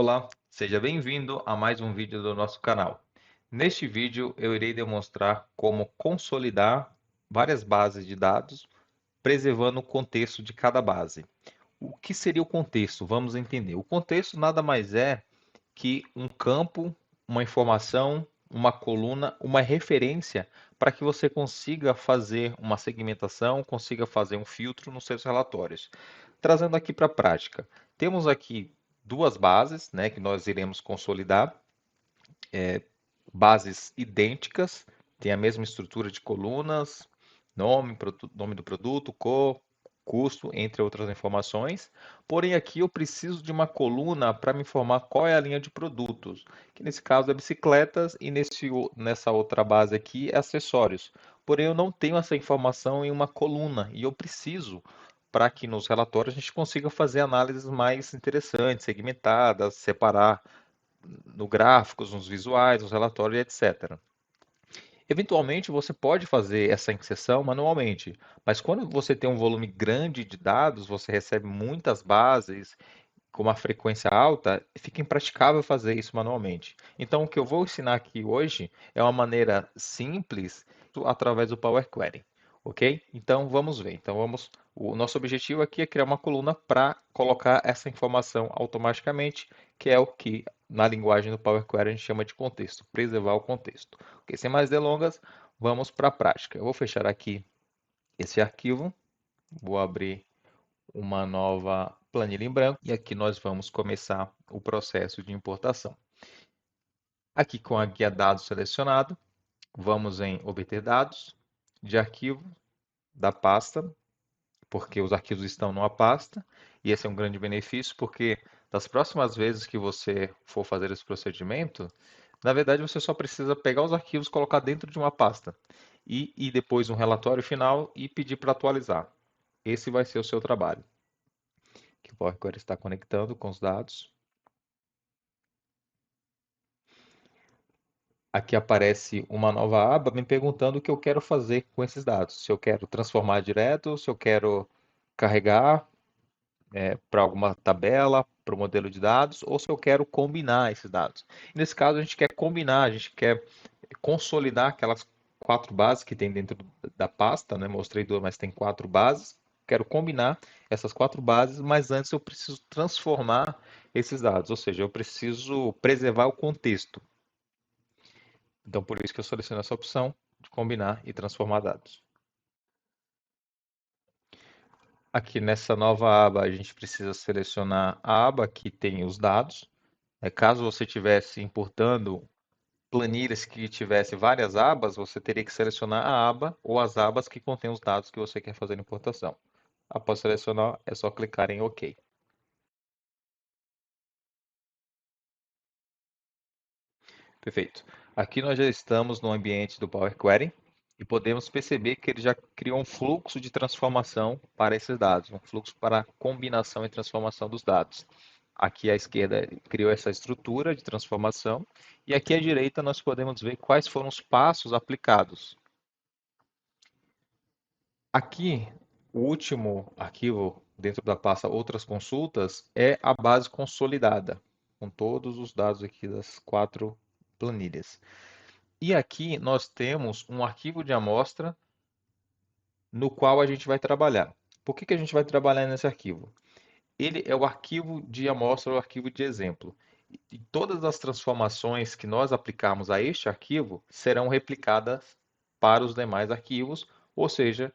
Olá, seja bem-vindo a mais um vídeo do nosso canal. Neste vídeo eu irei demonstrar como consolidar várias bases de dados, preservando o contexto de cada base. O que seria o contexto? Vamos entender. O contexto nada mais é que um campo, uma informação, uma coluna, uma referência para que você consiga fazer uma segmentação, consiga fazer um filtro nos seus relatórios. Trazendo aqui para a prática, temos aqui duas bases, né, que nós iremos consolidar, bases idênticas, têm a mesma estrutura de colunas, nome, nome do produto, cor, custo, entre outras informações. Porém, aqui eu preciso de uma coluna para me informar qual é a linha de produtos, que nesse caso é bicicletas e nessa outra base aqui é acessórios. Porém, eu não tenho essa informação em uma coluna e eu preciso para que nos relatórios a gente consiga fazer análises mais interessantes, segmentadas, separar no gráficos, nos visuais, nos relatórios, etc. Eventualmente, você pode fazer essa inserção manualmente, mas quando você tem um volume grande de dados, você recebe muitas bases com uma frequência alta, fica impraticável fazer isso manualmente. Então, o que eu vou ensinar aqui hoje é uma maneira simples através do Power Query, ok? Então, vamos ver. O nosso objetivo aqui é criar uma coluna para colocar essa informação automaticamente, que é o que na linguagem do Power Query a gente chama de contexto, preservar o contexto. Ok, sem mais delongas, vamos para a prática. Eu vou fechar aqui esse arquivo, vou abrir uma nova planilha em branco e aqui nós vamos começar o processo de importação. Aqui com a guia dados selecionado, vamos em obter dados de arquivo da pasta, porque os arquivos estão numa pasta e esse é um grande benefício porque das próximas vezes que você for fazer esse procedimento, na verdade você só precisa pegar os arquivos, colocar dentro de uma pasta e depois um relatório final e pedir para atualizar. Esse vai ser o seu trabalho. Que o Power Query está conectando com os dados. Aqui aparece uma nova aba me perguntando o que eu quero fazer com esses dados. Se eu quero transformar direto, se eu quero carregar para alguma tabela, para o modelo de dados, ou se eu quero combinar esses dados. Nesse caso, a gente quer combinar, a gente quer consolidar aquelas quatro bases que tem dentro da pasta, né? Mostrei duas, mas tem quatro bases. Quero combinar essas quatro bases, mas antes eu preciso transformar esses dados, ou seja, eu preciso preservar o contexto. Então, por isso que eu seleciono essa opção de combinar e transformar dados. Aqui nessa nova aba, a gente precisa selecionar a aba que tem os dados. Caso você estivesse importando planilhas que tivesse várias abas, você teria que selecionar a aba ou as abas que contêm os dados que você quer fazer a importação. Após selecionar, é só clicar em OK. Perfeito. Aqui nós já estamos no ambiente do Power Query e podemos perceber que ele já criou um fluxo de transformação para esses dados, um fluxo para combinação e transformação dos dados. Aqui à esquerda criou essa estrutura de transformação e aqui à direita nós podemos ver quais foram os passos aplicados. Aqui, o último arquivo dentro da pasta Outras Consultas é a base consolidada, com todos os dados aqui das quatro planilhas. E aqui nós temos um arquivo de amostra no qual a gente vai trabalhar. Por que a gente vai trabalhar nesse arquivo? Ele é o arquivo de amostra, o arquivo de exemplo. E todas as transformações que nós aplicarmos a este arquivo serão replicadas para os demais arquivos, ou seja,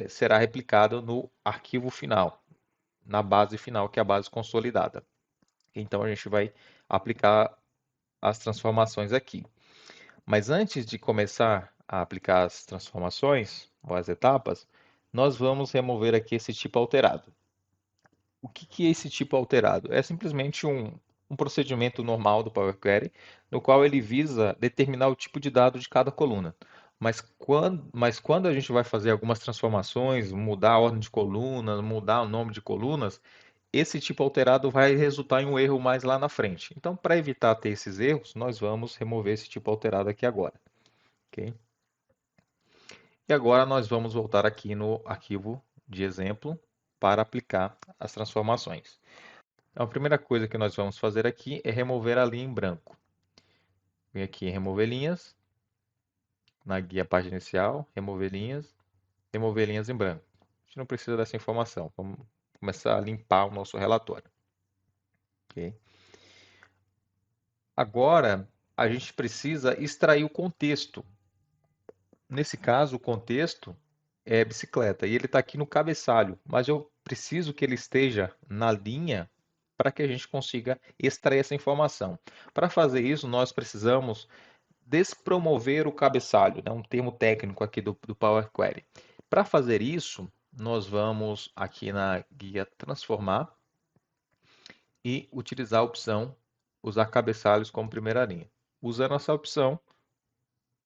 será replicado no arquivo final, na base final, que é a base consolidada. Então a gente vai aplicar as transformações aqui. Mas antes de começar a aplicar as transformações, ou as etapas, nós vamos remover aqui esse tipo alterado. O que é esse tipo alterado? É simplesmente um procedimento normal do Power Query, no qual ele visa determinar o tipo de dado de cada coluna. Mas quando a gente vai fazer algumas transformações, mudar a ordem de colunas, mudar o nome de colunas, esse tipo alterado vai resultar em um erro mais lá na frente. Então, para evitar ter esses erros, nós vamos remover esse tipo alterado aqui agora. Ok? E agora nós vamos voltar aqui no arquivo de exemplo para aplicar as transformações. Então, a primeira coisa que nós vamos fazer aqui é remover a linha em branco. Vem aqui em remover linhas, na guia página inicial, remover linhas em branco. A gente não precisa dessa informação. Vamos começar a limpar o nosso relatório. Ok? Agora, a gente precisa extrair o contexto. Nesse caso, o contexto é bicicleta e ele está aqui no cabeçalho, mas eu preciso que ele esteja na linha para que a gente consiga extrair essa informação. Para fazer isso, nós precisamos despromover o cabeçalho, né? Um termo técnico aqui do Power Query. Para fazer isso, nós vamos aqui na guia transformar e utilizar a opção usar cabeçalhos como primeira linha. Usando essa opção,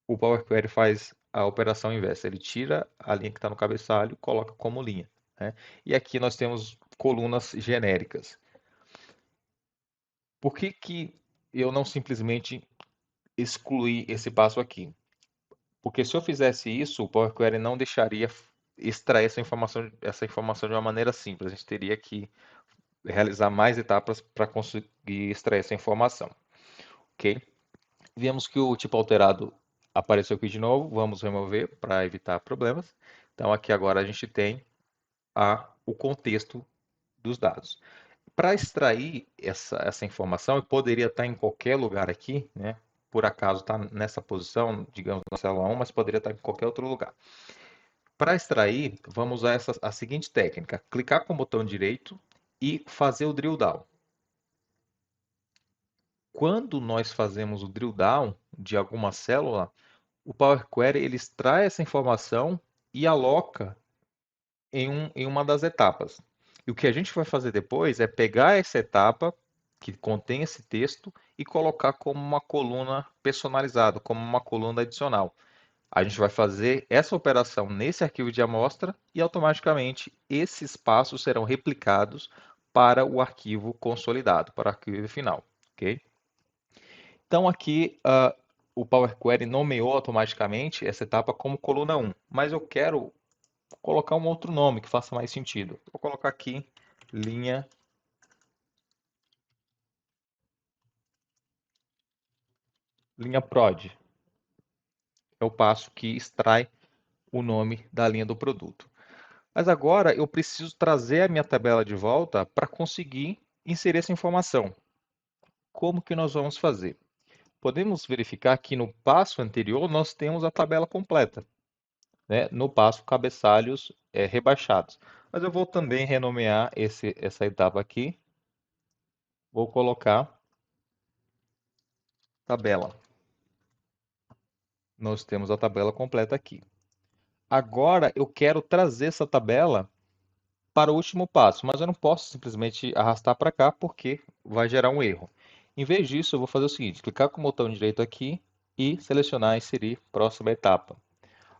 o Power Query faz a operação inversa. Ele tira a linha que está no cabeçalho e coloca como linha, né? E aqui nós temos colunas genéricas. Por que que eu não simplesmente excluí esse passo aqui? Porque se eu fizesse isso, o Power Query não deixaria extrair essa informação de uma maneira simples. A gente teria que realizar mais etapas para conseguir extrair essa informação, ok? Vemos que o tipo alterado apareceu aqui de novo, vamos remover para evitar problemas. Então aqui agora a gente tem o contexto dos dados. Para extrair essa informação, eu poderia estar em qualquer lugar aqui, né? Por acaso está nessa posição, digamos na célula 1, mas poderia estar em qualquer outro lugar. Para extrair, vamos usar a seguinte técnica: clicar com o botão direito e fazer o drill down. Quando nós fazemos o drill down de alguma célula, o Power Query ele extrai essa informação e aloca em uma das etapas. E o que a gente vai fazer depois é pegar essa etapa que contém esse texto e colocar como uma coluna personalizada, como uma coluna adicional. A gente vai fazer essa operação nesse arquivo de amostra e automaticamente esses passos serão replicados para o arquivo consolidado, para o arquivo final. Ok? Então aqui o Power Query nomeou automaticamente essa etapa como coluna 1, mas eu quero colocar um outro nome que faça mais sentido. Vou colocar aqui linha prod. É o passo que extrai o nome da linha do produto. Mas agora eu preciso trazer a minha tabela de volta para conseguir inserir essa informação. Como que nós vamos fazer? Podemos verificar que no passo anterior nós temos a tabela completa, né? No passo cabeçalhos rebaixados. Mas eu vou também renomear essa etapa aqui. Vou colocar tabela. Nós temos a tabela completa aqui. Agora eu quero trazer essa tabela para o último passo, mas eu não posso simplesmente arrastar para cá porque vai gerar um erro. Em vez disso, eu vou fazer o seguinte: clicar com o botão direito aqui e selecionar inserir próxima etapa.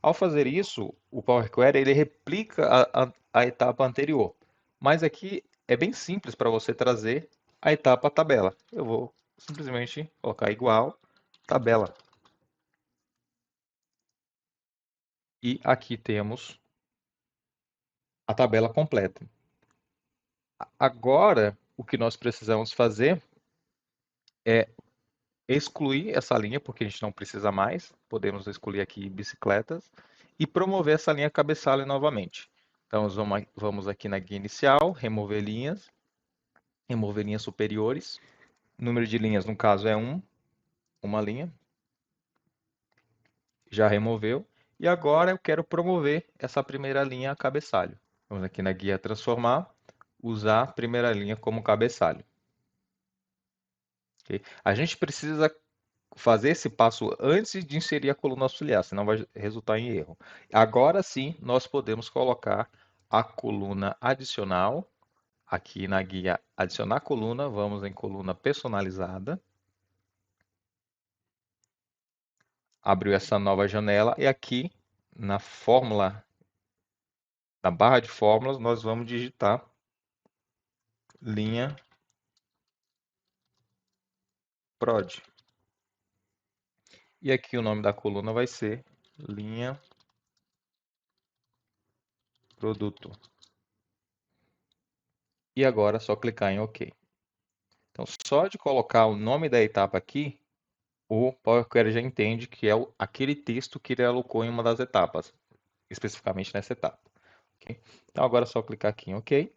Ao fazer isso, o Power Query ele replica a etapa anterior. Mas aqui é bem simples para você trazer a etapa tabela. Eu vou simplesmente colocar igual tabela. E aqui temos a tabela completa. Agora, o que nós precisamos fazer é excluir essa linha, porque a gente não precisa mais. Podemos excluir aqui bicicletas e promover essa linha cabeçalho novamente. Então, vamos aqui na guia inicial, remover linhas superiores. O número de linhas, no caso, é uma linha. Já removeu. E agora eu quero promover essa primeira linha a cabeçalho. Vamos aqui na guia transformar, usar a primeira linha como cabeçalho. Okay? A gente precisa fazer esse passo antes de inserir a coluna auxiliar, senão vai resultar em erro. Agora sim, nós podemos colocar a coluna adicional. Aqui na guia adicionar coluna, vamos em coluna personalizada. Abriu essa nova janela e aqui na fórmula, na barra de fórmulas, nós vamos digitar linha prod. E aqui o nome da coluna vai ser linha produto. E agora é só clicar em OK. Então, só de colocar o nome da etapa aqui, o Power Query já entende que é aquele texto que ele alocou em uma das etapas, especificamente nessa etapa. Ok? Então, agora é só clicar aqui em OK.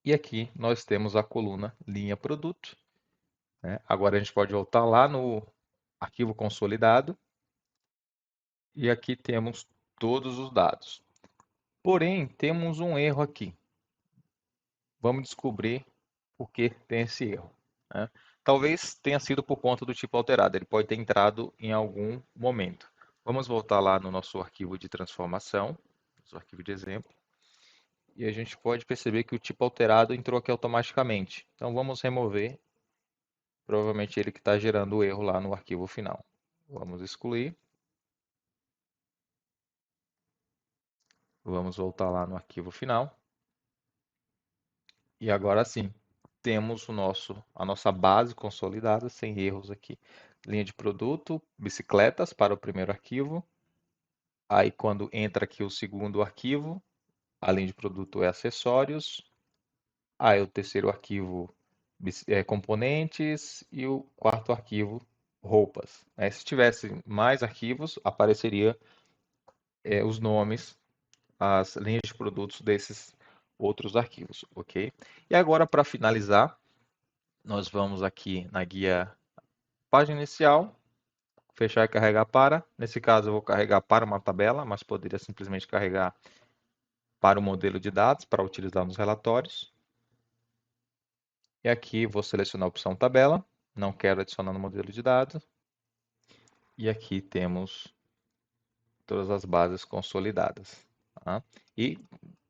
E aqui nós temos a coluna linha produto, né? Agora a gente pode voltar lá no arquivo consolidado e aqui temos todos os dados. Porém, temos um erro aqui. Vamos descobrir por que tem esse erro, né? Talvez tenha sido por conta do tipo alterado, ele pode ter entrado em algum momento. Vamos voltar lá no nosso arquivo de transformação, nosso arquivo de exemplo, e a gente pode perceber que o tipo alterado entrou aqui automaticamente. Então vamos remover, provavelmente ele que está gerando o erro lá no arquivo final. Vamos excluir, vamos voltar lá no arquivo final, e agora sim, temos a nossa base consolidada, sem erros aqui. Linha de produto, bicicletas para o primeiro arquivo. Aí quando entra aqui o segundo arquivo, a linha de produto é acessórios. Aí o terceiro arquivo é componentes e o quarto arquivo roupas. Se tivesse mais arquivos, apareceria os nomes, as linhas de produtos desses outros arquivos, ok? E agora para finalizar, nós vamos aqui na guia página inicial, fechar e carregar para. Nesse caso eu vou carregar para uma tabela, mas poderia simplesmente carregar para o modelo de dados para utilizar nos relatórios. E aqui vou selecionar a opção tabela, não quero adicionar no modelo de dados. E aqui temos todas as bases consolidadas. Tá? E,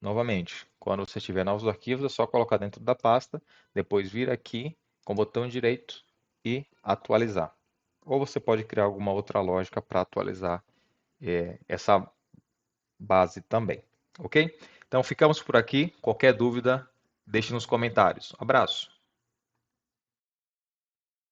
novamente, quando você tiver novos arquivos, é só colocar dentro da pasta, depois vir aqui com o botão direito e atualizar. Ou você pode criar alguma outra lógica para atualizar essa base também, ok? Então ficamos por aqui. Qualquer dúvida, deixe nos comentários. Abraço!